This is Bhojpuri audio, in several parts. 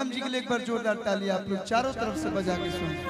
निगम जी के लिए एक बार जोरदार ताली आप लोग चारों तरफ से बजा के सुनिए।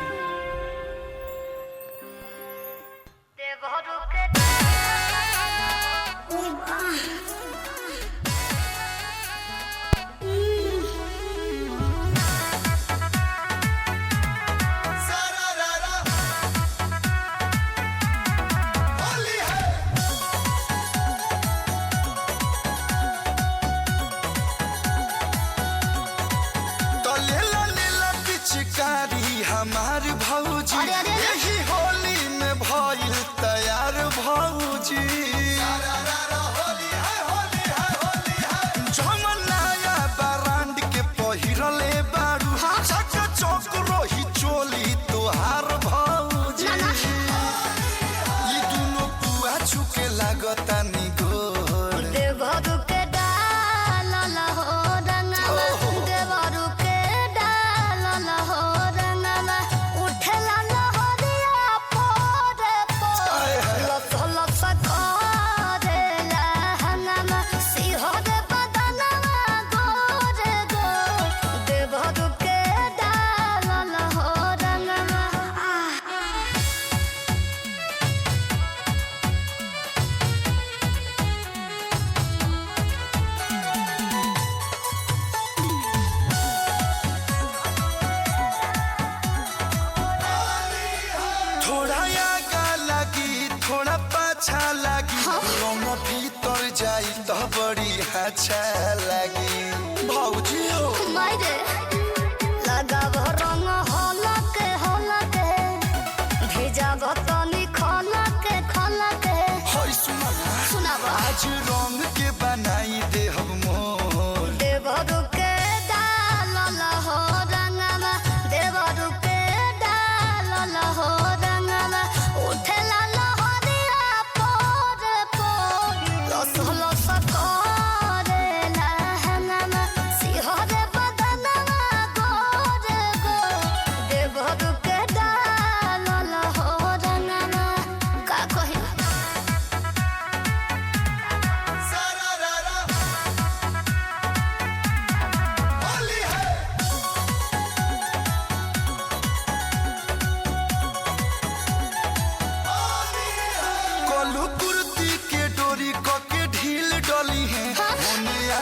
हमार भौजी यही होली में भइल तैयार भौजी जमनाया ब्रांड के पहिरले बारू चक चौक रोही चोली तोहार भौजी ई दुनो पुआ छुके लागता निगोर देवरू के डाल हो रंगवा देवरू के डाल हो थोड़ा पाछा लगी रंग भीतर जाई तो बड़ी अच्छा लगी भौजी हो मायरे लगाव रंग हलके भेजाव तनी खलके होय सुनाव आज रंग के बनाई दे हम मोर देवरू के डाल हो रंगवा देवरू के डाल हो रंगवा उठेला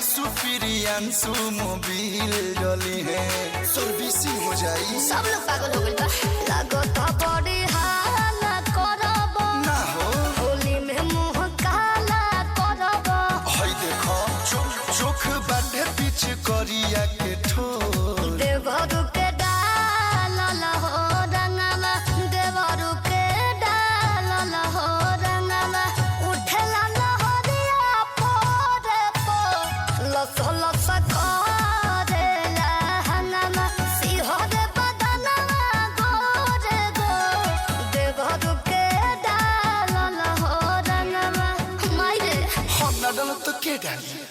सुप्रियांशु मोबिल डली है सर्विसिंग हो जाई सब लोग पागल हो गइल बा लागत बड़ी हाला करब ना हो होली में मुंह काला करब हई देखो चोख बाटे पीछ करिया के ठोर देवरू के डाल हो रंगवा देवरू के डाल हो रंगवा उठेला लहरिया पोरे पो लस लस करेला हंगमा सिहरे बदनवा गोरे गो देवरू के डाल हो रंगवा मायरे हम ना डालो तो के डाली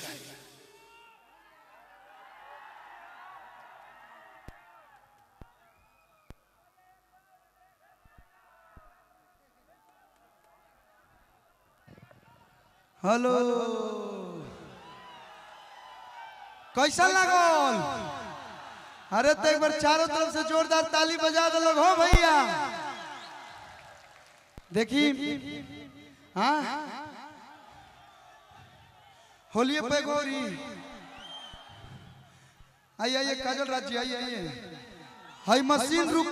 हेलो कैसा लागल? अरे तो एक बार चारों तरफ से जोरदार ताली बजा दो लोग हो भैया। देखी हाँ होलिये पे गोरी आइए काजल राज जी आइए हाई मशीन रुक